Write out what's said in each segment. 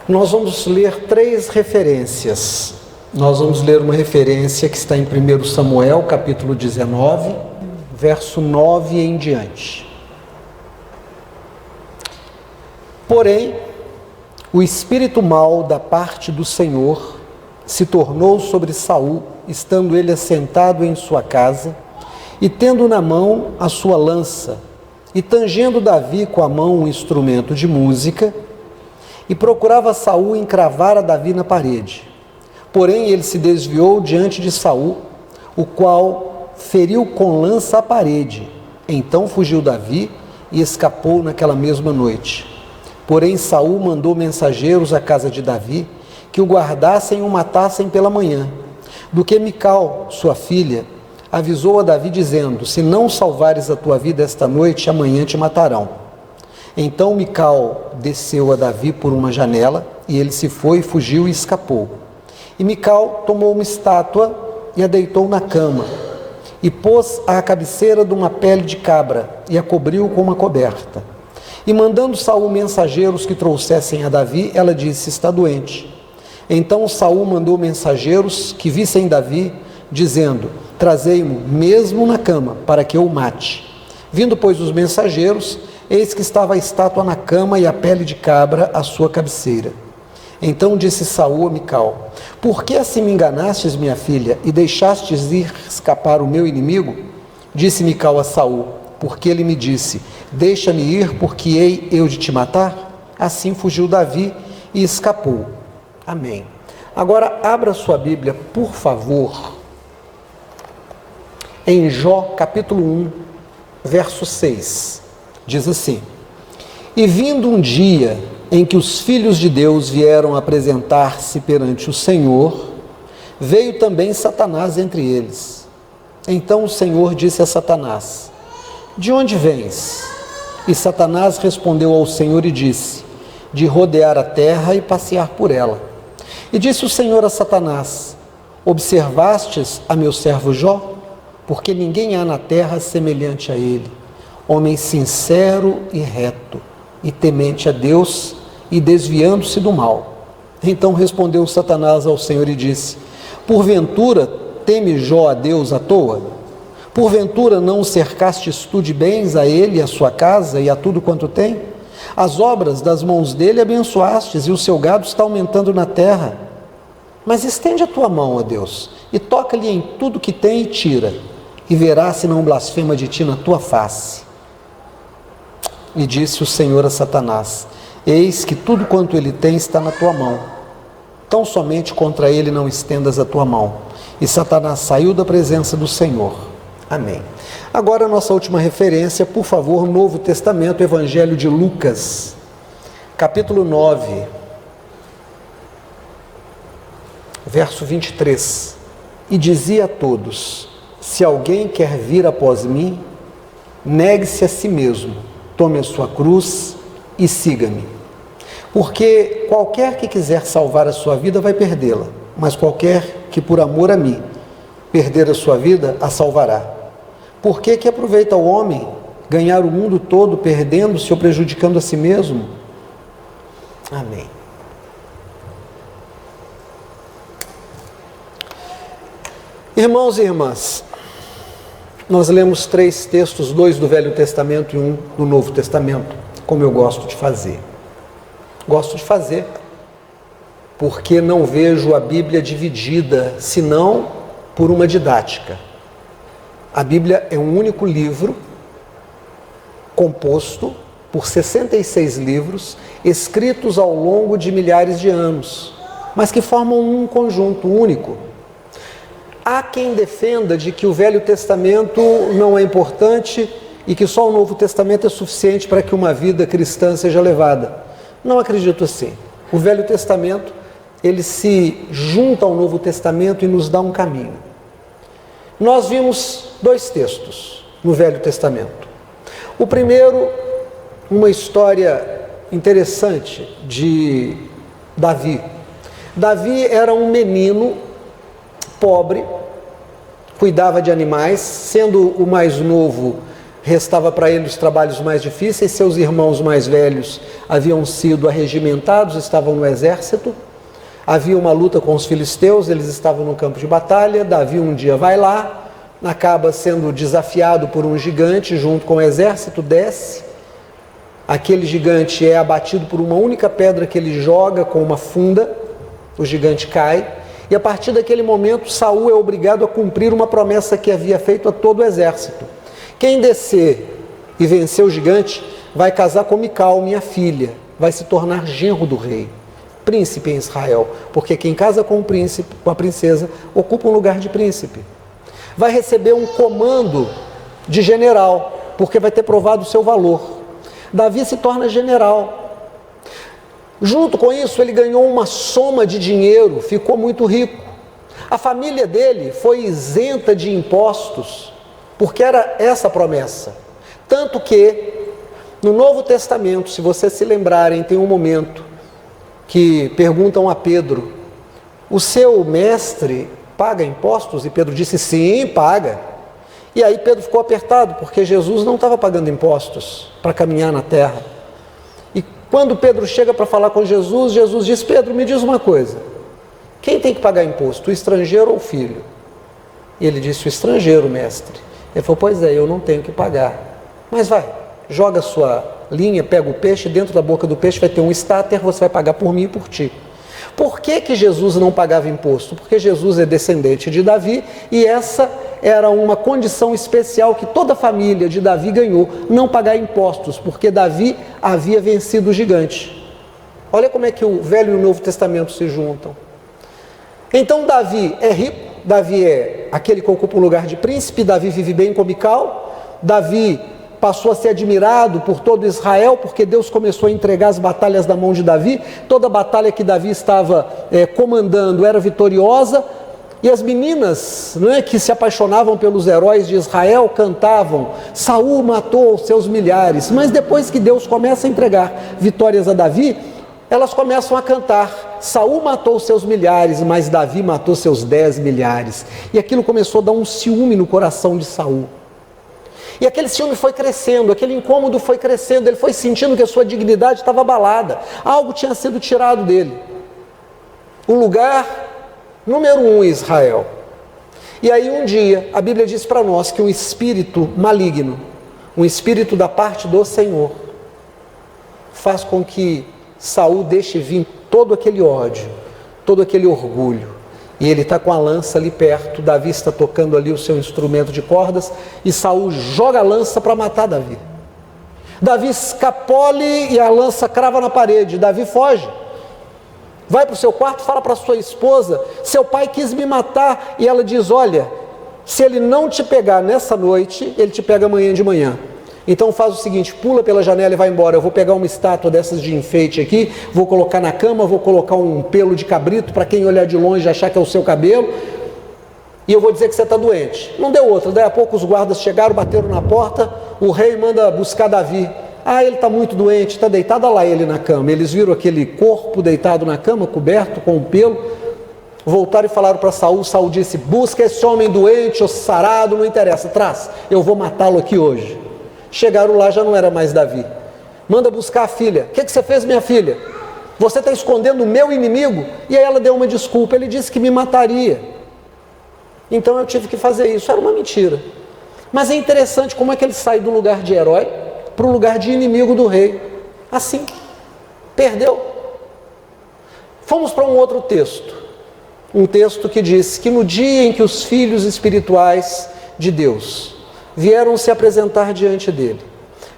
Nós vamos ler 3 referências. Nós vamos ler uma referência que está em 1 Samuel, capítulo 19, verso 9 em diante. Porém, o espírito mau da parte do Senhor se tornou sobre Saul, estando ele assentado em sua casa, e tendo na mão a sua lança, e tangendo Davi com a mão um instrumento de música, e procurava Saul encravar a Davi na parede. Porém, ele se desviou diante de Saul, o qual feriu com lança a parede. Então fugiu Davi e escapou naquela mesma noite. Porém, Saul mandou mensageiros à casa de Davi, que o guardassem e o matassem pela manhã. Do que Mical, sua filha, avisou a Davi, dizendo: se não salvares a tua vida esta noite, amanhã te matarão. Então Mical desceu a Davi por uma janela, e ele se foi, fugiu e escapou. E Mical tomou uma estátua e a deitou na cama, e pôs à cabeceira de uma pele de cabra, e a cobriu com uma coberta. E mandando Saul mensageiros que trouxessem a Davi, ela disse: está doente. Então Saul mandou mensageiros que vissem Davi, dizendo: trazei-mo mesmo na cama, para que eu o mate. Vindo, pois, os mensageiros, eis que estava a estátua na cama e a pele de cabra à sua cabeceira. Então disse Saul a Mical: por que assim me enganastes, minha filha, e deixastes ir escapar o meu inimigo? Disse Mical a Saul: porque ele me disse: deixa-me ir, porque hei eu de te matar? Assim fugiu Davi e escapou. Amém. Agora abra sua Bíblia, por favor, em Jó capítulo 1, verso 6. Diz assim: e vindo um dia em que os filhos de Deus vieram apresentar-se perante o Senhor, veio também Satanás entre eles. Então o Senhor disse a Satanás: de onde vens? E Satanás respondeu ao Senhor e disse: de rodear a terra e passear por ela. E disse o Senhor a Satanás: observastes a meu servo Jó? Porque ninguém há na terra semelhante a ele, homem sincero e reto, e temente a Deus, e desviando-se do mal. Então respondeu Satanás ao Senhor e disse: porventura teme Jó a Deus à toa? Porventura não o cercastes tu de bens a ele, a sua casa e a tudo quanto tem? As obras das mãos dele abençoastes, e o seu gado está aumentando na terra. Mas estende a tua mão, ó Deus, e toca-lhe em tudo que tem e tira, e verás se não blasfema de ti na tua face. E disse o Senhor a Satanás: eis que tudo quanto ele tem está na tua mão, tão somente contra ele não estendas a tua mão. E Satanás saiu da presença do Senhor. Amém. Agora a nossa última referência, por favor, Novo Testamento, Evangelho de Lucas, capítulo 9, verso 23. E dizia a todos: se alguém quer vir após mim, negue-se a si mesmo, tome a sua cruz e siga-me. Porque qualquer que quiser salvar a sua vida vai perdê-la, mas qualquer que por amor a mim perder a sua vida, a salvará. Por que aproveita o homem ganhar o mundo todo, perdendo-se ou prejudicando a si mesmo? Amém. Irmãos e irmãs, nós lemos 3 textos, 2 do Velho Testamento e 1 do Novo Testamento, como eu gosto de fazer. Gosto de fazer porque não vejo a Bíblia dividida, senão por uma didática. A Bíblia é um único livro, composto por 66 livros, escritos ao longo de milhares de anos, mas que formam um conjunto único. Há quem defenda de que o Velho Testamento não é importante e que só o Novo Testamento é suficiente para que uma vida cristã seja levada. Não acredito assim. O Velho Testamento, ele se junta ao Novo Testamento e nos dá um caminho. Nós vimos 2 textos no Velho Testamento. O primeiro, uma história interessante de Davi. Davi era um menino pobre, cuidava de animais, sendo o mais novo, Restava para ele os trabalhos mais difíceis. Seus irmãos mais velhos haviam sido arregimentados, estavam no exército. Havia uma luta com os filisteus, eles estavam no campo de batalha. Davi um dia vai lá, acaba sendo desafiado por um gigante junto com o exército, desce. Aquele gigante é abatido por uma única pedra que ele joga com uma funda, o gigante cai, e a partir daquele momento Saul é obrigado a cumprir uma promessa que havia feito a todo o exército. Quem descer e vencer o gigante vai casar com Mical, minha filha, vai se tornar genro do rei, príncipe em Israel, porque quem casa com o príncipe, com a princesa, ocupa um lugar de príncipe. Vai receber um comando de general, porque vai ter provado o seu valor. Davi se torna general. Junto com isso, ele ganhou uma soma de dinheiro, ficou muito rico. A família dele foi isenta de impostos, porque era essa a promessa. Tanto que, no Novo Testamento, se vocês se lembrarem, tem um momento que perguntam a Pedro: o seu mestre paga impostos? E Pedro disse: sim, paga. E aí Pedro ficou apertado, porque Jesus não estava pagando impostos para caminhar na terra. E quando Pedro chega para falar com Jesus, Jesus diz: Pedro, me diz uma coisa, quem tem que pagar imposto, o estrangeiro ou o filho? E ele disse: o estrangeiro, mestre. Ele falou: pois é, eu não tenho que pagar. Mas vai, joga a sua linha, pega o peixe, dentro da boca do peixe vai ter um estáter, você vai pagar por mim e por ti. Por que Jesus não pagava imposto? Porque Jesus é descendente de Davi e essa era uma condição especial que toda a família de Davi ganhou, não pagar impostos, porque Davi havia vencido o gigante. Olha como é que o Velho e o Novo Testamento se juntam. Então Davi é rico, Davi é aquele que ocupa um lugar de príncipe, Davi vive bem com Mical, Davi passou a ser admirado por todo Israel, porque Deus começou a entregar as batalhas na mão de Davi. Toda batalha que Davi estava comandando era vitoriosa, e as meninas, que se apaixonavam pelos heróis de Israel cantavam: Saul matou os seus milhares. Mas depois que Deus começa a entregar vitórias a Davi, elas começam a cantar: Saul matou os seus milhares, mas Davi matou seus 10 milhares. E aquilo começou a dar um ciúme no coração de Saul. E aquele ciúme foi crescendo, aquele incômodo foi crescendo, ele foi sentindo que a sua dignidade estava abalada, algo tinha sido tirado dele. O lugar número 1 em Israel. E aí um dia, a Bíblia diz para nós que um espírito maligno, um espírito da parte do Senhor, faz com que Saul deixe vir todo aquele ódio, todo aquele orgulho. E ele está com a lança ali perto, Davi está tocando ali o seu instrumento de cordas, e Saul joga a lança para matar Davi. Davi escapole e a lança crava na parede, Davi foge. Vai para o seu quarto, fala para sua esposa: seu pai quis me matar. E ela diz: olha, se ele não te pegar nessa noite, ele te pega amanhã de manhã. Então faz o seguinte, pula pela janela e vai embora. Eu vou pegar uma estátua dessas de enfeite aqui, vou colocar na cama, vou colocar um pelo de cabrito para quem olhar de longe achar que é o seu cabelo, e eu vou dizer que você está doente. Não deu outra. Daí a pouco os guardas chegaram, bateram na porta, o rei manda buscar Davi. Ah, ele está muito doente, está deitado, olha lá ele na cama. Eles viram aquele corpo deitado na cama, coberto com um pelo, voltaram e falaram para Saul. Saul disse: busca esse homem doente ou sarado, não interessa, traz, eu vou matá-lo aqui hoje. Chegaram lá, já não era mais Davi. Manda buscar a filha. O que você fez, minha filha? Você está escondendo o meu inimigo? E aí ela deu uma desculpa, ele disse que me mataria. Então eu tive que fazer isso. Era uma mentira. Mas é interessante como é que ele sai do lugar de herói para o lugar de inimigo do rei. Assim, perdeu. Fomos para um outro texto. Um texto que diz que no dia em que os filhos espirituais de Deus vieram se apresentar diante dele,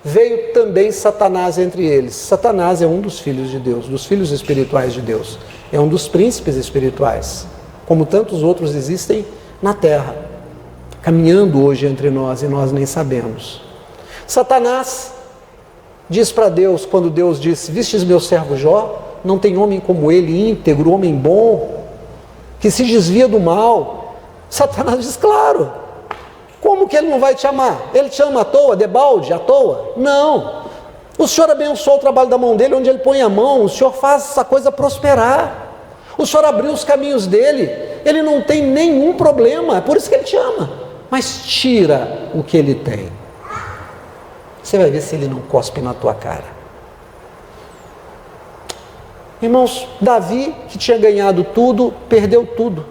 veio também Satanás entre eles. Satanás é um dos filhos de Deus, dos filhos espirituais de Deus. É um dos príncipes espirituais, como tantos outros existem na terra, caminhando hoje entre nós e nós nem sabemos. Satanás diz para Deus, quando Deus disse: vistes meu servo Jó, não tem homem como ele, íntegro, homem bom, que se desvia do mal. Satanás diz: claro, como que ele não vai te amar? Ele te ama à toa, debalde, à toa? Não. O Senhor abençoou o trabalho da mão dele, onde ele põe a mão, o Senhor faz essa coisa prosperar. O Senhor abriu os caminhos dele, ele não tem nenhum problema, é por isso que ele te ama. Mas tira o que ele tem. Você vai ver se ele não cospe na tua cara. Irmãos, Davi, que tinha ganhado tudo, perdeu tudo.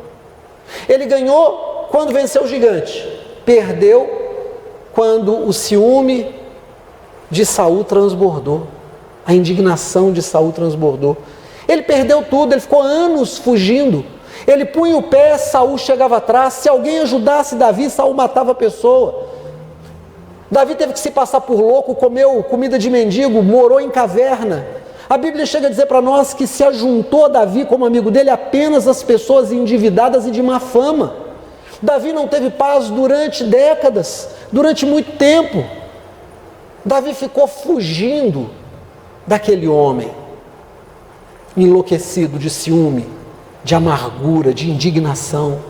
Ele ganhou quando venceu o gigante. Perdeu quando o ciúme de Saul transbordou. A indignação de Saul transbordou. Ele perdeu tudo, ele ficou anos fugindo. Ele punha o pé, Saul chegava atrás. Se alguém ajudasse Davi, Saul matava a pessoa. Davi teve que se passar por louco, comeu comida de mendigo, morou em caverna. A Bíblia chega a dizer para nós que se ajuntou a Davi como amigo dele apenas as pessoas endividadas e de má fama. Davi não teve paz durante décadas, durante muito tempo. Davi ficou fugindo daquele homem, enlouquecido de ciúme, de amargura, de indignação.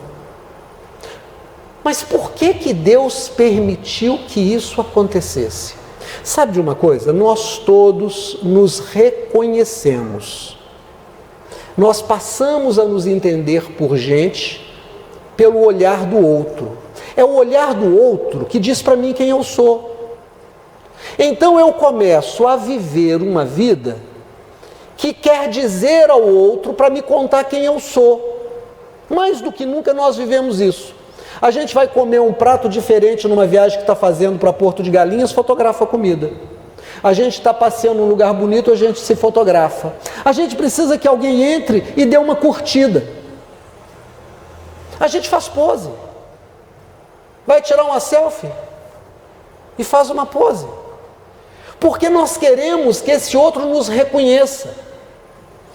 Mas por que Deus permitiu que isso acontecesse? Sabe de uma coisa? Nós todos nos reconhecemos. Nós passamos a nos entender por gente pelo olhar do outro. É o olhar do outro que diz para mim quem eu sou. Então eu começo a viver uma vida que quer dizer ao outro para me contar quem eu sou. Mais do que nunca nós vivemos isso. A gente vai comer um prato diferente numa viagem que está fazendo para Porto de Galinhas, fotografa a comida. A gente está passeando num lugar bonito, a gente se fotografa. A gente precisa que alguém entre e dê uma curtida. A gente faz pose. Vai tirar uma selfie e faz uma pose. Porque nós queremos que esse outro nos reconheça.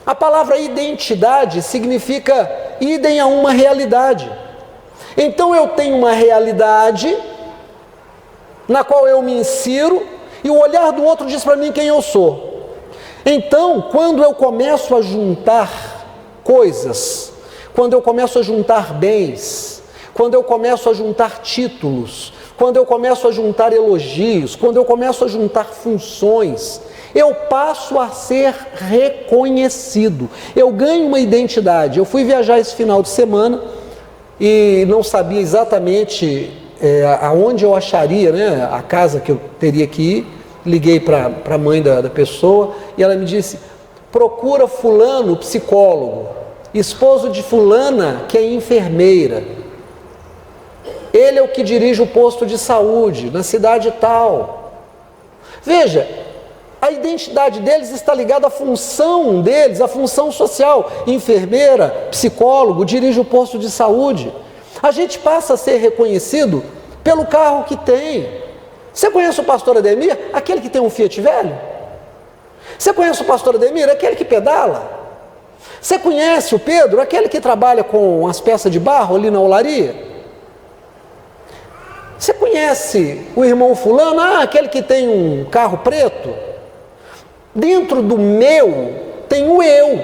A palavra identidade significa idem a uma realidade. Então eu tenho uma realidade na qual eu me insiro e o olhar do outro diz para mim quem eu sou. Então, quando eu começo a juntar coisas, quando eu começo a juntar bens, quando eu começo a juntar títulos, quando eu começo a juntar elogios, quando eu começo a juntar funções, eu passo a ser reconhecido. Eu ganho uma identidade. Eu fui viajar esse final de semana e não sabia exatamente aonde eu acharia, né, a casa que eu teria que ir. Liguei para a mãe da pessoa e ela me disse: procura fulano, psicólogo, esposo de fulana que é enfermeira. Ele é o que dirige o posto de saúde na cidade tal. Veja, a identidade deles está ligada à função deles, à função social. Enfermeira, psicólogo, dirige o posto de saúde. A gente passa a ser reconhecido pelo carro que tem. Você conhece o pastor Ademir? Aquele que tem um Fiat velho? Você conhece o pastor Ademir? Aquele que pedala? Você conhece o Pedro? Aquele que trabalha com as peças de barro ali na olaria? Você conhece o irmão fulano? Aquele que tem um carro preto? Dentro do meu tem o eu.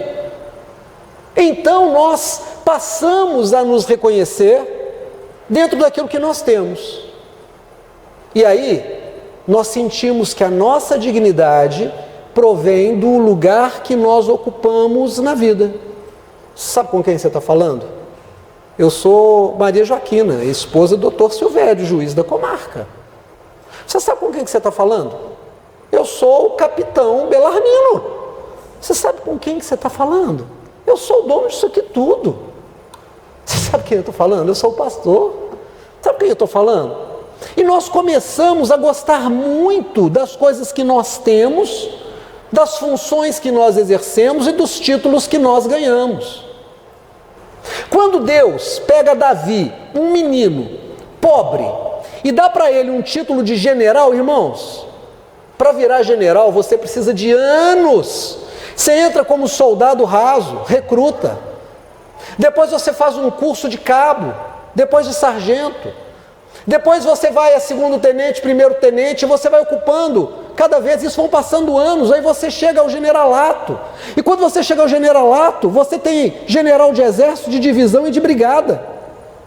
Então nós passamos a nos reconhecer dentro daquilo que nós temos. E aí nós sentimos que a nossa dignidade provém do lugar que nós ocupamos na vida. Sabe com quem você está falando? Eu sou Maria Joaquina, esposa do Dr. Silvério, juiz da comarca. Você sabe com quem que você está falando? Eu sou o capitão Belarmino. Você sabe com quem que você está falando? Eu sou o dono disso aqui tudo. Você sabe quem eu estou falando? Eu sou o pastor. Sabe quem eu estou falando? E nós começamos a gostar muito das coisas que nós temos, das funções que nós exercemos e dos títulos que nós ganhamos. Quando Deus pega Davi, um menino pobre, e dá para ele um título de general, irmãos, para virar general você precisa de anos. Você entra como soldado raso, recruta. Depois você faz um curso de cabo, depois de sargento. Depois você vai a segundo tenente, primeiro tenente, e você vai ocupando, cada vez isso vão passando anos, aí você chega ao generalato. E quando você chega ao generalato, você tem general de exército, de divisão e de brigada.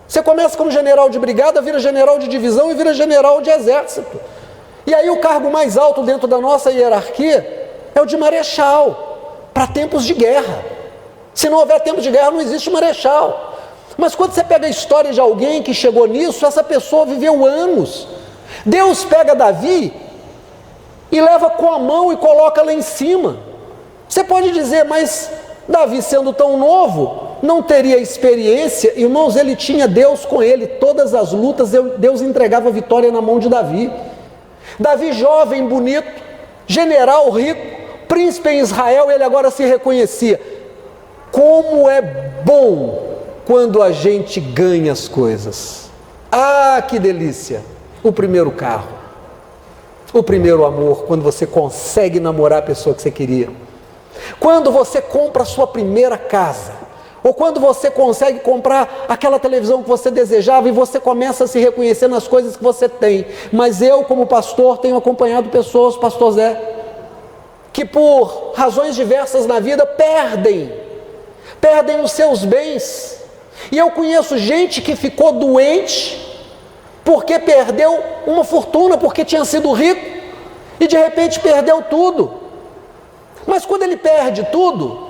Você começa como general de brigada, vira general de divisão e vira general de exército. E aí o cargo mais alto dentro da nossa hierarquia é o de marechal, para tempos de guerra. Se não houver tempo de guerra, não existe marechal. Mas quando você pega a história de alguém que chegou nisso, essa pessoa viveu anos. Deus pega Davi e leva com a mão e coloca lá em cima. Você pode dizer, mas Davi, sendo tão novo, não teria experiência? Irmãos, ele tinha Deus com ele, todas as lutas, Deus entregava a vitória na mão de Davi. Davi, jovem, bonito, general rico, príncipe em Israel, ele agora se reconhecia. Como é bom quando a gente ganha as coisas. Ah, que delícia! O primeiro carro, o primeiro amor, quando você consegue namorar a pessoa que você queria. Quando você compra a sua primeira casa, ou quando você consegue comprar aquela televisão que você desejava e você começa a se reconhecer nas coisas que você tem. Mas eu, como pastor, tenho acompanhado pessoas, pastor Zé, que por razões diversas na vida perdem os seus bens. E eu conheço gente que ficou doente porque perdeu uma fortuna, porque tinha sido rico e de repente perdeu tudo. Mas quando ele perde tudo,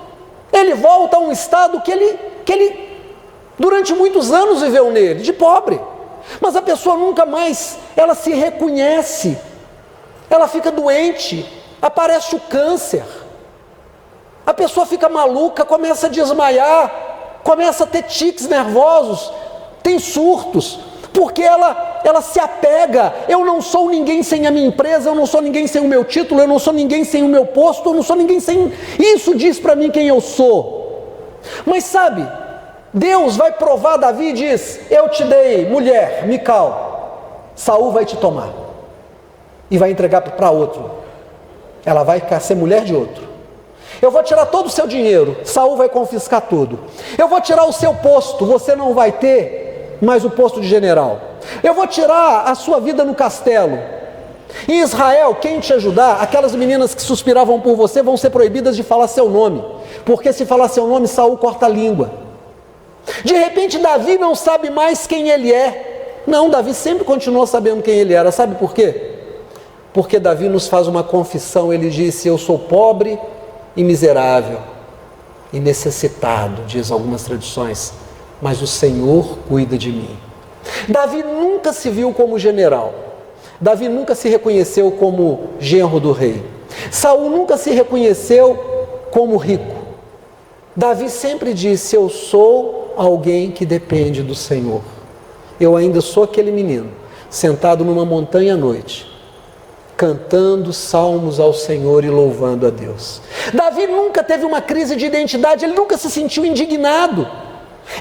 ele volta a um estado que ele durante muitos anos viveu nele, de pobre. Mas a pessoa nunca mais, ela se reconhece, ela fica doente, aparece o câncer, a pessoa fica maluca, começa a desmaiar, começa a ter tiques nervosos, tem surtos, porque ela se apega. Eu não sou ninguém sem a minha empresa, eu não sou ninguém sem o meu título, eu não sou ninguém sem o meu posto, eu não sou ninguém sem... Isso diz para mim quem eu sou. Mas sabe, Deus vai provar Davi e diz, eu te dei, mulher, Mical, Saul vai te tomar e vai entregar para outro, ela vai ser mulher de outro. Eu vou tirar todo o seu dinheiro, Saul vai confiscar tudo. Eu vou tirar o seu posto, você não vai ter mais o posto de general. Eu vou tirar a sua vida no castelo. Em Israel, quem te ajudar, aquelas meninas que suspiravam por você vão ser proibidas de falar seu nome, porque se falar seu nome, Saul corta a língua. De repente Davi não sabe mais quem ele é. Não, Davi sempre continuou sabendo quem ele era. Sabe por quê? Porque Davi nos faz uma confissão. Ele disse, eu sou pobre e miserável e necessitado, diz algumas tradições, mas o Senhor cuida de mim. Davi nunca se viu como general, Davi nunca se reconheceu como genro do rei, Saul nunca se reconheceu como rico. Davi sempre disse, eu sou alguém que depende do Senhor, eu ainda sou aquele menino, sentado numa montanha à noite, cantando salmos ao Senhor e louvando a Deus. Davi nunca teve uma crise de identidade, ele nunca se sentiu indignado,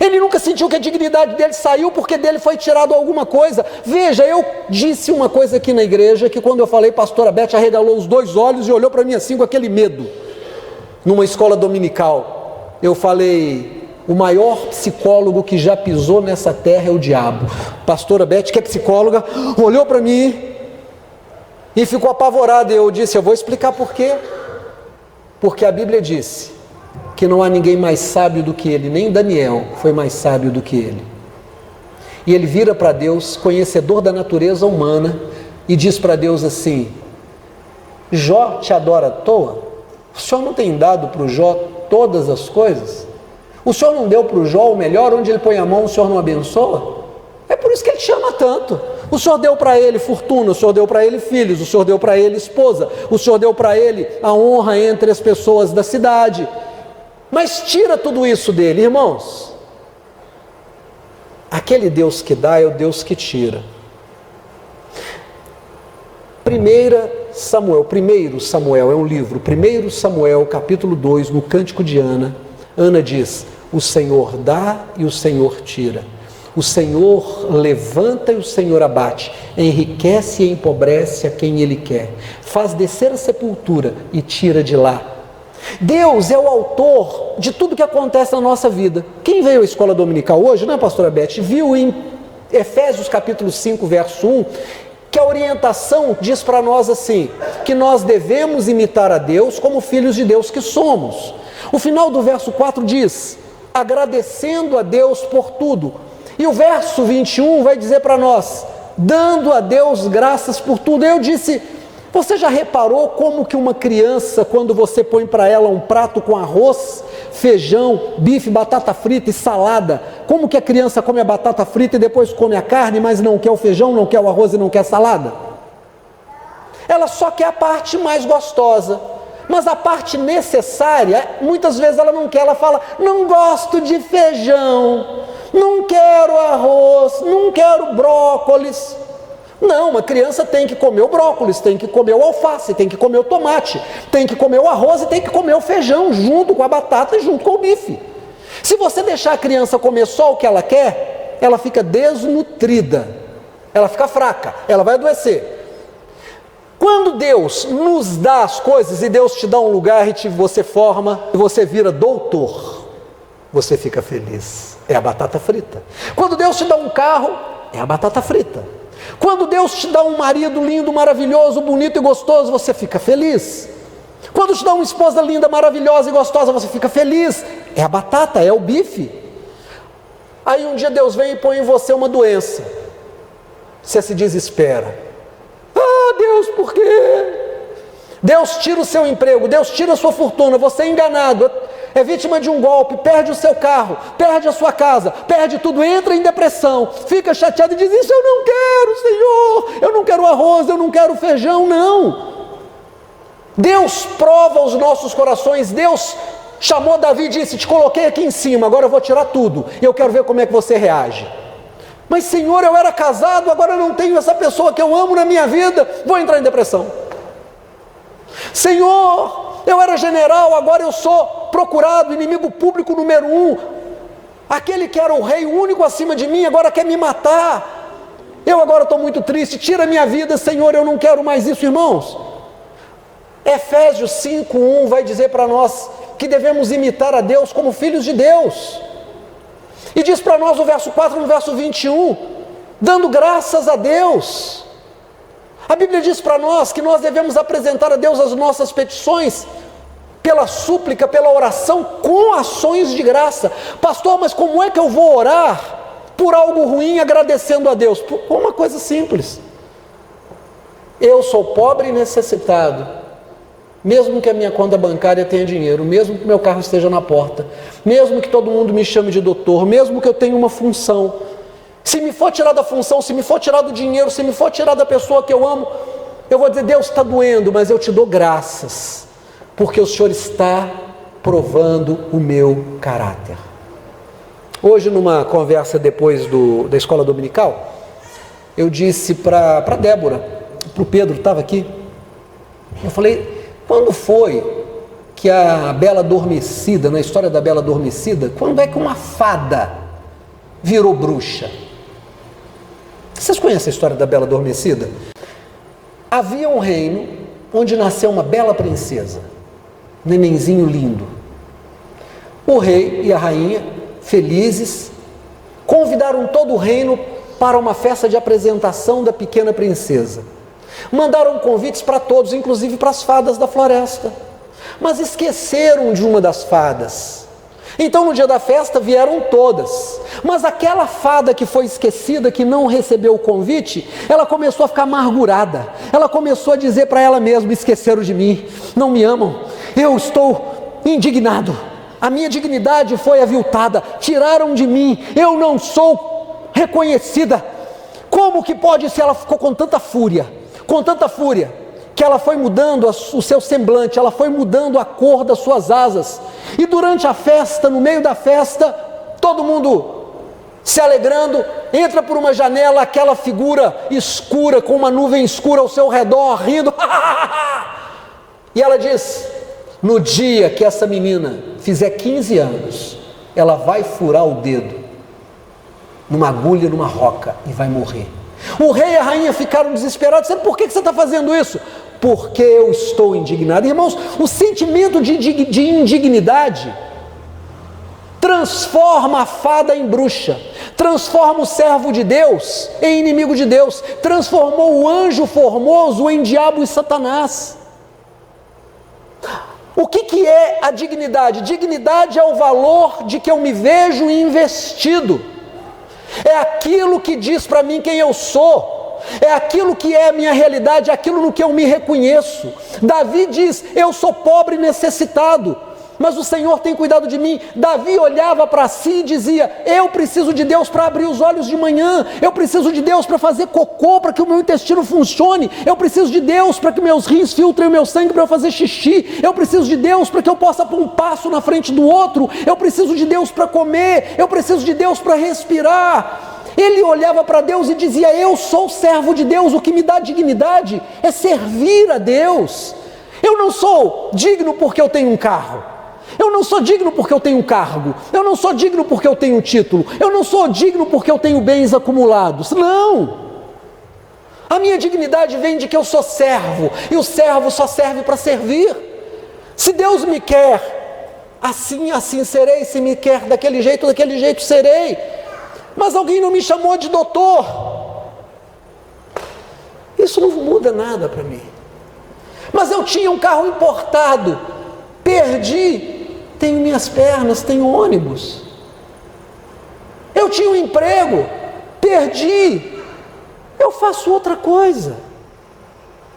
ele nunca sentiu que a dignidade dele saiu porque dele foi tirado alguma coisa. Veja, eu disse uma coisa aqui na igreja, que quando eu falei, pastora Beth arregalou os dois olhos e olhou para mim assim com aquele medo, numa escola dominical. Eu falei, o maior psicólogo que já pisou nessa terra é o diabo. Pastora Beth, que é psicóloga, olhou para mim e ficou apavorado. Eu disse, eu vou explicar por quê. Porque a Bíblia disse que não há ninguém mais sábio do que ele, nem Daniel foi mais sábio do que ele. E ele vira para Deus, conhecedor da natureza humana, e diz para Deus assim, Jó te adora à toa? O Senhor não tem dado para o Jó todas as coisas? O Senhor não deu para o Jó o melhor? Onde ele põe a mão, o Senhor não abençoa? É por isso que ele te ama tanto. O Senhor deu para ele fortuna, o Senhor deu para ele filhos, o Senhor deu para ele esposa, o Senhor deu para ele a honra entre as pessoas da cidade. Mas tira tudo isso dele, irmãos. Aquele Deus que dá é o Deus que tira. 1 Samuel é um livro, 1 Samuel capítulo 2, no Cântico de Ana, Ana diz, o Senhor dá e o Senhor tira. O Senhor levanta e o Senhor abate, enriquece e empobrece a quem Ele quer, faz descer a sepultura e tira de lá. Deus é o autor de tudo que acontece na nossa vida. Quem veio à escola dominical hoje, não é, pastora Beth, viu em Efésios capítulo 5, verso 1, que a orientação diz para nós assim, que nós devemos imitar a Deus como filhos de Deus que somos. O final do verso 4 diz, agradecendo a Deus por tudo. E o verso 21 vai dizer para nós, dando a Deus graças por tudo. Eu disse, você já reparou como que uma criança, quando você põe para ela um prato com arroz, feijão, bife, batata frita e salada, como que a criança come a batata frita e depois come a carne, mas não quer o feijão, não quer o arroz e não quer a salada? ela só quer a parte mais gostosa. Mas a parte necessária, muitas vezes ela não quer, ela fala, não gosto de feijão, não quero arroz, não quero brócolis. Não, uma criança tem que comer o brócolis, tem que comer o alface, tem que comer o tomate, tem que comer o arroz e tem que comer o feijão, junto com a batata e junto com o bife. Se você deixar a criança comer só o que ela quer, ela fica desnutrida, ela fica fraca, ela vai adoecer. Quando Deus nos dá as coisas e Deus te dá um lugar e você forma e você vira doutor, você fica feliz. É a batata frita. Quando Deus te dá um carro, é a batata frita. Quando Deus te dá um marido lindo, maravilhoso, bonito e gostoso, você fica feliz. Quando te dá uma esposa linda, maravilhosa e gostosa, você fica feliz. É a batata, é o bife. Aí um dia Deus vem e põe em você uma doença. Você se desespera. Deus, por quê? Deus tira o seu emprego, Deus tira a sua fortuna, você é enganado, é vítima de um golpe, perde o seu carro, perde a sua casa, perde tudo, entra em depressão, fica chateado e diz, isso eu não quero, Senhor, eu não quero arroz, eu não quero feijão, não. Deus prova os nossos corações, Deus chamou Davi e disse, te coloquei aqui em cima, agora eu vou tirar tudo, e eu quero ver como é que você reage. Mas Senhor, eu era casado, agora eu não tenho essa pessoa que eu amo na minha vida, vou entrar em depressão. Senhor, eu era general, agora eu sou procurado, inimigo público número 1. Aquele que era o rei, o único acima de mim, agora quer me matar. Eu agora estou muito triste, tira a minha vida, Senhor, eu não quero mais isso, irmãos. Efésios 5:1 vai dizer para nós que devemos imitar a Deus como filhos de Deus. E diz para nós no verso 4, no verso 21, dando graças a Deus. A Bíblia diz para nós que nós devemos apresentar a Deus as nossas petições, pela súplica, pela oração, com ações de graça. Pastor, mas como é que eu vou orar por algo ruim agradecendo a Deus? Por uma coisa simples. Eu sou pobre e necessitado. Mesmo que a minha conta bancária tenha dinheiro, mesmo que meu carro esteja na porta, mesmo que todo mundo me chame de doutor, mesmo que eu tenha uma função, se me for tirar da função, se me for tirar do dinheiro, se me for tirar da pessoa que eu amo, eu vou dizer, Deus está doendo, mas eu te dou graças, porque o Senhor está provando o meu caráter. Hoje, numa conversa depois da escola dominical, eu disse para Débora, para o Pedro, estava aqui, eu falei, quando foi que a Bela Adormecida, na história da Bela Adormecida, quando é que uma fada virou bruxa? Vocês conhecem a história da Bela Adormecida? Havia um reino onde nasceu uma bela princesa, um nenenzinho lindo. O rei e a rainha, felizes, convidaram todo o reino para uma festa de apresentação da pequena princesa. Mandaram convites para todos, inclusive para as fadas da floresta, mas esqueceram de uma das fadas. Então no dia da festa vieram todas, mas aquela fada que foi esquecida, que não recebeu o convite, ela começou a ficar amargurada, ela começou a dizer para ela mesma, esqueceram de mim, não me amam, eu estou indignado, a minha dignidade foi aviltada, tiraram de mim, eu não sou reconhecida, como que pode ser? Ela ficou com tanta fúria, que ela foi mudando o seu semblante, ela foi mudando a cor das suas asas, e durante a festa, no meio da festa, todo mundo se alegrando, entra por uma janela aquela figura escura, com uma nuvem escura ao seu redor, rindo, e ela diz, no dia que essa menina fizer 15 anos, ela vai furar o dedo, numa agulha, numa roca, e vai morrer. O rei e a rainha ficaram desesperados, dizendo, por que você está fazendo isso? Porque eu estou indignado. Irmãos, o sentimento de indignidade transforma a fada em bruxa, transforma o servo de Deus em inimigo de Deus, transformou o anjo formoso em diabo e Satanás. O que é a dignidade? Dignidade é o valor de que eu me vejo investido. É aquilo que diz para mim quem eu sou, é aquilo que é a minha realidade, é aquilo no que eu me reconheço. Davi diz, eu sou pobre e necessitado, mas o Senhor tem cuidado de mim. Davi olhava para si e dizia: eu preciso de Deus para abrir os olhos de manhã, eu preciso de Deus para fazer cocô, para que o meu intestino funcione, eu preciso de Deus para que meus rins filtrem o meu sangue para eu fazer xixi, eu preciso de Deus para que eu possa pôr um passo na frente do outro, eu preciso de Deus para comer, eu preciso de Deus para respirar. Ele olhava para Deus e dizia: eu sou servo de Deus, o que me dá dignidade é servir a Deus. Eu não sou digno porque eu tenho um carro, eu não sou digno porque eu tenho um cargo, eu não sou digno porque eu tenho um título, eu não sou digno porque eu tenho bens acumulados. Não! A minha dignidade vem de que eu sou servo, e o servo só serve para servir. Se Deus me quer, assim serei. Se me quer daquele jeito serei. Mas alguém não me chamou de doutor. Isso não muda nada para mim. Mas eu tinha um carro importado, perdi, tenho minhas pernas, tenho ônibus. Eu tinha um emprego, perdi, eu faço outra coisa.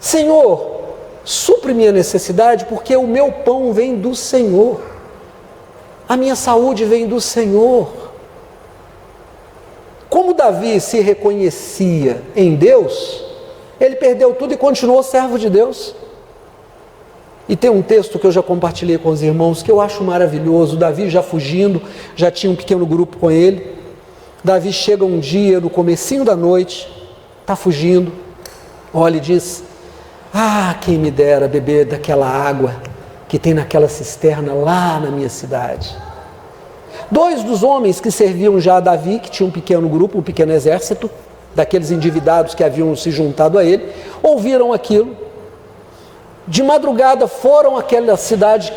Senhor, supre minha necessidade, porque o meu pão vem do Senhor, a minha saúde vem do Senhor. Como Davi se reconhecia em Deus, ele perdeu tudo e continuou servo de Deus. E tem um texto que eu já compartilhei com os irmãos, que eu acho maravilhoso. Davi já fugindo, já tinha um pequeno grupo com ele. Davi chega um dia, no comecinho da noite, está fugindo, olha e diz: quem me dera beber daquela água que tem naquela cisterna lá na minha cidade. 2 dos homens que serviam já a Davi, que tinha um pequeno grupo, um pequeno exército, daqueles endividados que haviam se juntado a ele, ouviram aquilo. De madrugada foram àquela cidade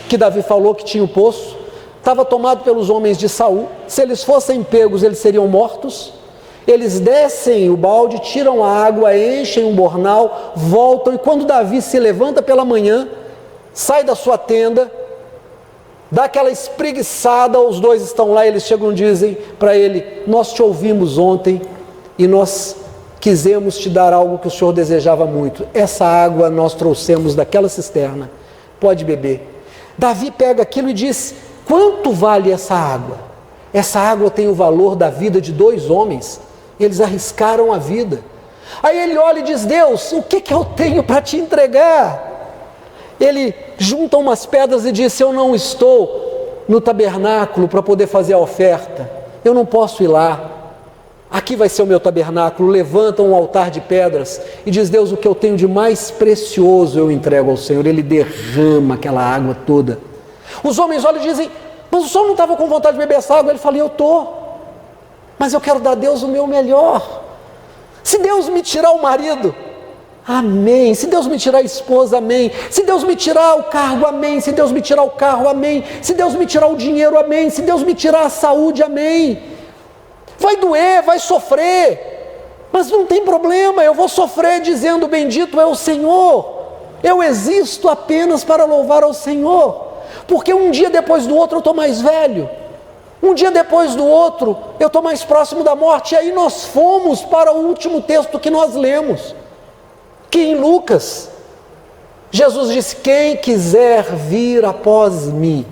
que Davi falou que tinha o poço, estava tomado pelos homens de Saul. Se eles fossem pegos, eles seriam mortos. Eles descem o balde, tiram a água, enchem um bornal, voltam, e quando Davi se levanta pela manhã, sai da sua tenda, dá aquela espreguiçada, os 2 estão lá, eles chegam e dizem para ele: nós te ouvimos ontem e nós quisemos te dar algo que o Senhor desejava muito. Essa água nós trouxemos daquela cisterna, pode beber. Davi pega aquilo e diz: quanto vale essa água? Essa água tem o valor da vida de 2 homens, eles arriscaram a vida. Aí ele olha e diz: Deus, o que eu tenho para te entregar? Ele junta umas pedras e diz: eu não estou no tabernáculo para poder fazer a oferta, eu não posso ir lá, aqui vai ser o meu tabernáculo. Levanta um altar de pedras e diz: Deus, o que eu tenho de mais precioso eu entrego ao Senhor. Ele derrama aquela água toda. Os homens olham e dizem: mas o senhor não estava com vontade de beber essa água? Ele fala: eu estou, mas eu quero dar a Deus o meu melhor. Se Deus me tirar o marido, amém. Se Deus me tirar a esposa, amém. Se Deus me tirar o cargo, amém. Se Deus me tirar o carro, amém. Se Deus me tirar o dinheiro, amém. Se Deus me tirar a saúde, amém. Vai doer, vai sofrer, mas não tem problema, eu vou sofrer dizendo: bendito é o Senhor. Eu existo apenas para louvar ao Senhor, porque um dia depois do outro eu estou mais velho, um dia depois do outro eu estou mais próximo da morte. E aí nós fomos para o último texto que nós lemos, que em Lucas, Jesus disse: quem quiser vir após mim,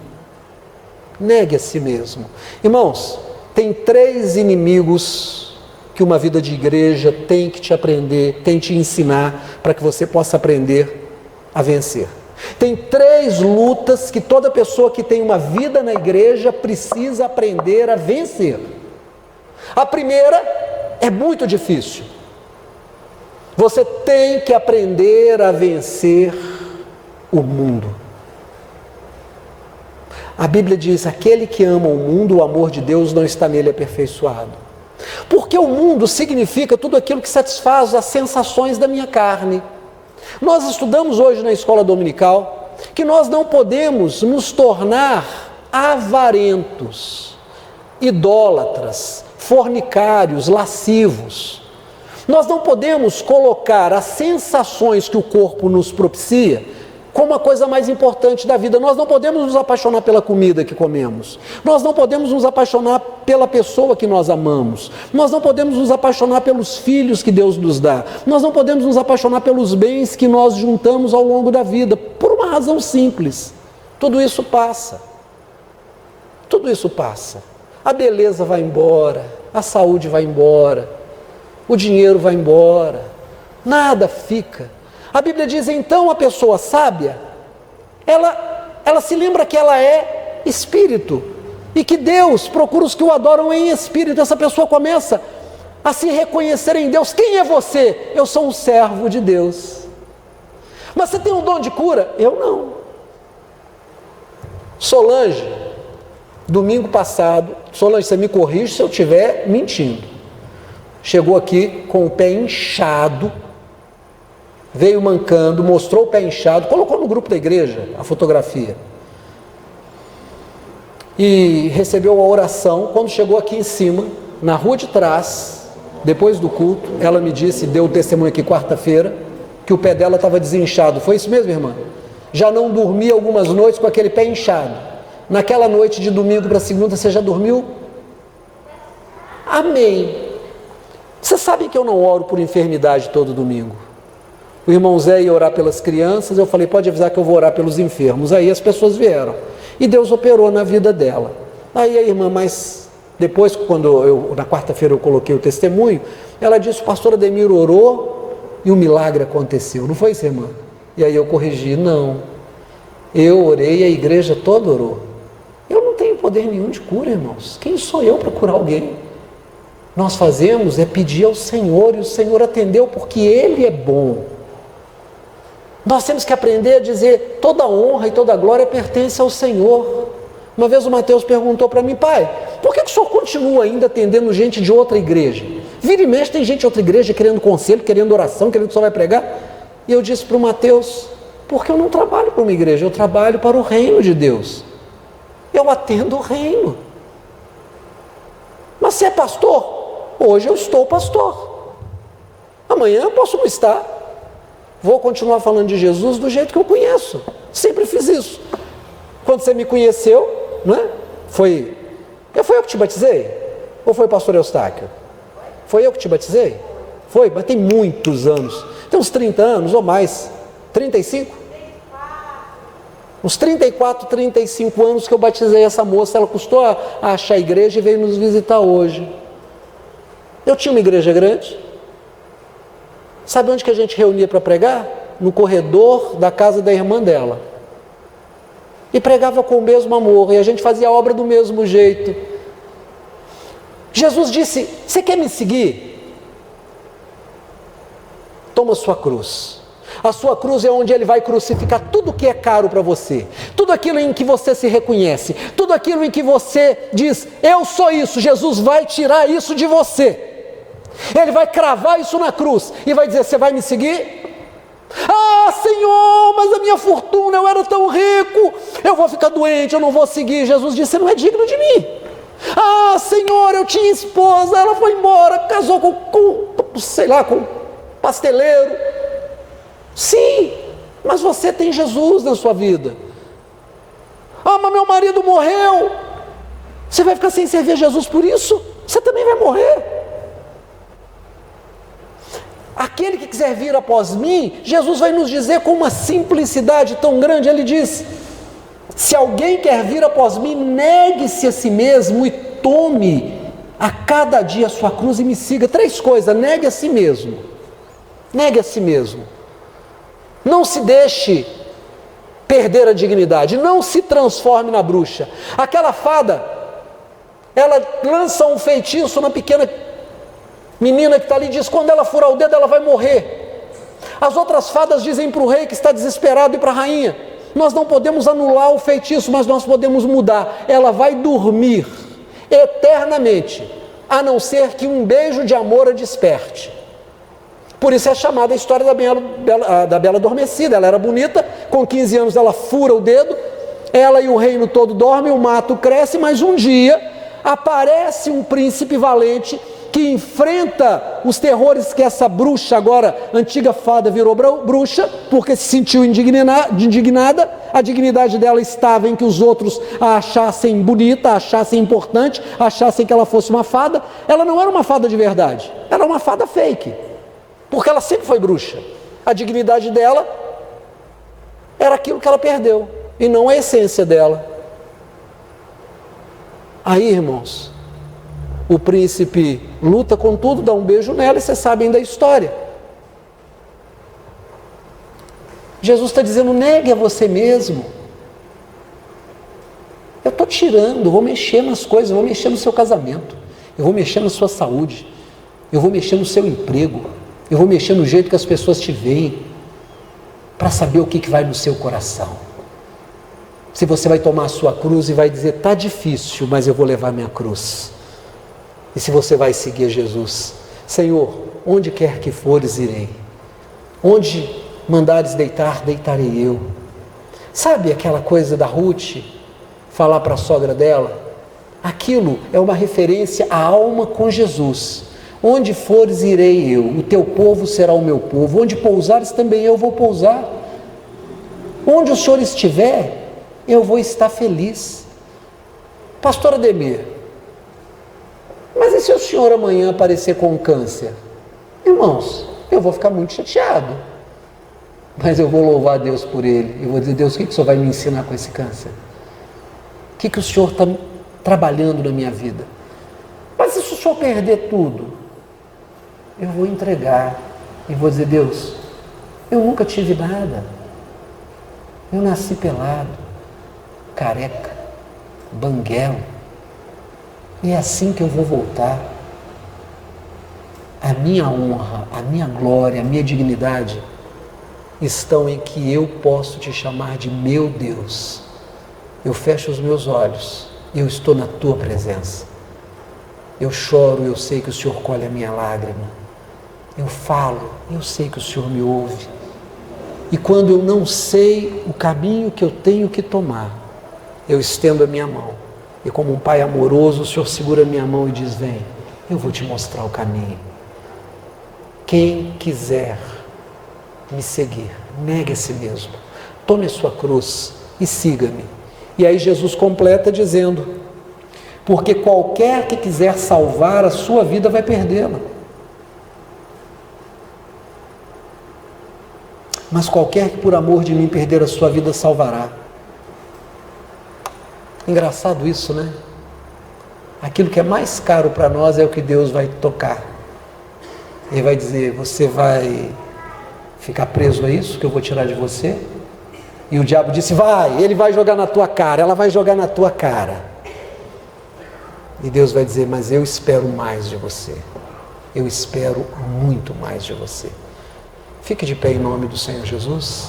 negue a si mesmo. Irmãos, tem 3 inimigos que uma vida de igreja tem que te aprender, tem que te ensinar, para que você possa aprender a vencer. Tem 3 lutas que toda pessoa que tem uma vida na igreja precisa aprender a vencer. A primeira é muito difícil. Você tem que aprender a vencer o mundo. A Bíblia diz: aquele que ama o mundo, o amor de Deus não está nele aperfeiçoado. Porque o mundo significa tudo aquilo que satisfaz as sensações da minha carne. Nós estudamos hoje na escola dominical que nós não podemos nos tornar avarentos, idólatras, fornicários, lascivos. Nós não podemos colocar as sensações que o corpo nos propicia como a coisa mais importante da vida. Nós não podemos nos apaixonar pela comida que comemos, nós não podemos nos apaixonar pela pessoa que nós amamos, nós não podemos nos apaixonar pelos filhos que Deus nos dá, nós não podemos nos apaixonar pelos bens que nós juntamos ao longo da vida, por uma razão simples: Tudo isso passa. Tudo isso passa. A beleza vai embora, a saúde vai embora, o dinheiro vai embora, nada fica. A Bíblia diz, então, a pessoa sábia, ela se lembra que ela é espírito e que Deus procura os que o adoram em espírito. Essa pessoa começa a se reconhecer em Deus. Quem é você? Eu sou um servo de Deus. Mas você tem um dom de cura? Eu não. Solange, domingo passado, Solange, você me corrige se eu estiver mentindo, chegou aqui com o pé inchado, veio mancando, mostrou o pé inchado, colocou no grupo da igreja a fotografia e recebeu a oração. Quando chegou aqui em cima, na rua de trás, depois do culto, ela me disse, deu o testemunho aqui quarta-feira, que o pé dela estava desinchado. Foi isso mesmo, irmã? Já não dormia algumas noites com aquele pé inchado. Naquela noite de domingo para segunda, você já dormiu? Amém. Você sabe que eu não oro por enfermidade todo domingo. O irmão Zé ia orar pelas crianças, eu falei, pode avisar que eu vou orar pelos enfermos. Aí as pessoas vieram, e Deus operou na vida dela. Aí a irmã, mas depois, na quarta-feira eu coloquei o testemunho, ela disse, o pastor Ademir orou, e o milagre aconteceu. Não foi isso, irmã? E aí eu corrigi, não. Eu orei e a igreja toda orou. Eu não tenho poder nenhum de cura, irmãos. Quem sou eu para curar alguém? Nós fazemos é pedir ao Senhor, e o Senhor atendeu porque Ele é bom. Nós temos que aprender a dizer, toda honra e toda glória pertence ao Senhor. Uma vez o Mateus perguntou para mim, pai, por que o senhor continua ainda atendendo gente de outra igreja? Vira e mexe, tem gente de outra igreja querendo conselho, querendo oração, querendo que o senhor vai pregar. E eu disse para o Mateus, porque eu não trabalho para uma igreja, eu trabalho para o reino de Deus. Eu atendo o reino. Mas você é pastor? Hoje eu estou pastor. Amanhã eu posso não estar. Vou continuar falando de Jesus do jeito que eu conheço. Sempre fiz isso. Quando você me conheceu, não é? Foi eu que te batizei? Ou foi o pastor Eustáquio? Foi eu que te batizei? Foi, mas tem muitos anos. Tem uns 30 anos ou mais. 35? Uns 34, 35 anos que eu batizei essa moça. Ela custou a achar a igreja e veio nos visitar hoje. Eu tinha uma igreja grande. Sabe onde que a gente reunia para pregar? No corredor da casa da irmã dela. E pregava com o mesmo amor, e a gente fazia a obra do mesmo jeito. Jesus disse, você quer me seguir? Toma sua cruz. A sua cruz é onde Ele vai crucificar tudo que é caro para você. Tudo aquilo em que você se reconhece. Tudo aquilo em que você diz, eu sou isso. Jesus vai tirar isso de você. Ele vai cravar isso na cruz e vai dizer, você vai me seguir? Ah, Senhor, mas a minha fortuna, eu era tão rico, eu vou ficar doente, eu não vou seguir. Jesus disse, você não é digno de mim. Ah, Senhor, eu tinha esposa, ela foi embora, casou com pasteleiro. Sim, mas você tem Jesus na sua vida. Ah, mas meu marido morreu. Você vai ficar sem servir a Jesus por isso? Você também vai morrer. Aquele que quiser vir após mim, Jesus vai nos dizer com uma simplicidade tão grande, Ele diz, se alguém quer vir após mim, negue-se a si mesmo e tome a cada dia a sua cruz e me siga. 3 coisas, negue a si mesmo, negue a si mesmo, não se deixe perder a dignidade, não se transforme na bruxa. Aquela fada, ela lança um feitiço na pequena menina que está ali, diz, quando ela furar o dedo ela vai morrer. As outras fadas dizem para o rei que está desesperado e para a rainha, nós não podemos anular o feitiço, mas nós podemos mudar. Ela vai dormir eternamente, a não ser que um beijo de amor a desperte. Por isso é chamada a história da Bela Adormecida. Ela era bonita, com 15 anos ela fura o dedo, ela e o reino todo dormem, o mato cresce, mas um dia aparece um príncipe valente que enfrenta os terrores que essa bruxa, agora antiga fada, virou bruxa, porque se sentiu indignada, a dignidade dela estava em que os outros a achassem bonita, a achassem importante, achassem que ela fosse uma fada. Ela não era uma fada de verdade, ela era uma fada fake, porque ela sempre foi bruxa. A dignidade dela era aquilo que ela perdeu. e não a essência dela. Aí, irmãos, o príncipe luta com tudo, dá um beijo nela e vocês sabem da história. Jesus está dizendo, negue a você mesmo. Eu estou tirando, eu vou mexer nas coisas, eu vou mexer no seu casamento, eu vou mexer na sua saúde, eu vou mexer no seu emprego, eu vou mexer no jeito que as pessoas te veem, para saber o que vai no seu coração. Se você vai tomar a sua cruz e vai dizer, está difícil, mas eu vou levar minha cruz. E se você vai seguir Jesus, Senhor, onde quer que fores, irei. Onde mandares deitar, deitarei eu. Sabe aquela coisa da Ruth, falar para a sogra dela? Aquilo é uma referência à alma com Jesus. Onde fores, irei eu. O teu povo será o meu povo. Onde pousares, também eu vou pousar. Onde o Senhor estiver, eu vou estar feliz. Pastor Ademir, mas e se o senhor amanhã aparecer com um câncer? Irmãos, eu vou ficar muito chateado, mas eu vou louvar a Deus por ele. Eu vou dizer, Deus, o que o senhor vai me ensinar com esse câncer? O que o senhor está trabalhando na minha vida? Mas e se o senhor perder tudo? Eu vou entregar e vou dizer, Deus, eu nunca tive nada. Eu nasci pelado, careca, banguelo, e é assim que eu vou voltar. A minha honra, a minha glória, a minha dignidade estão em que eu posso te chamar de meu Deus. Eu fecho os meus olhos e eu estou na tua presença. Eu choro, eu sei que o Senhor colhe a minha lágrima. Eu falo, eu sei que o Senhor me ouve. E quando eu não sei o caminho que eu tenho que tomar, eu estendo a minha mão. E como um pai amoroso, o Senhor segura a minha mão e diz, vem, eu vou te mostrar o caminho. Quem quiser me seguir, negue a si mesmo. Tome a sua cruz e siga-me. E aí Jesus completa dizendo, porque qualquer que quiser salvar a sua vida vai perdê-la. Mas qualquer que por amor de mim perder a sua vida salvará. Engraçado isso, né? Aquilo que é mais caro para nós é o que Deus vai tocar. Ele vai dizer, você vai ficar preso a isso que eu vou tirar de você? E o diabo disse, vai, ele vai jogar na tua cara, ela vai jogar na tua cara. E Deus vai dizer, mas eu espero mais de você. Eu espero muito mais de você. Fique de pé em nome do Senhor Jesus.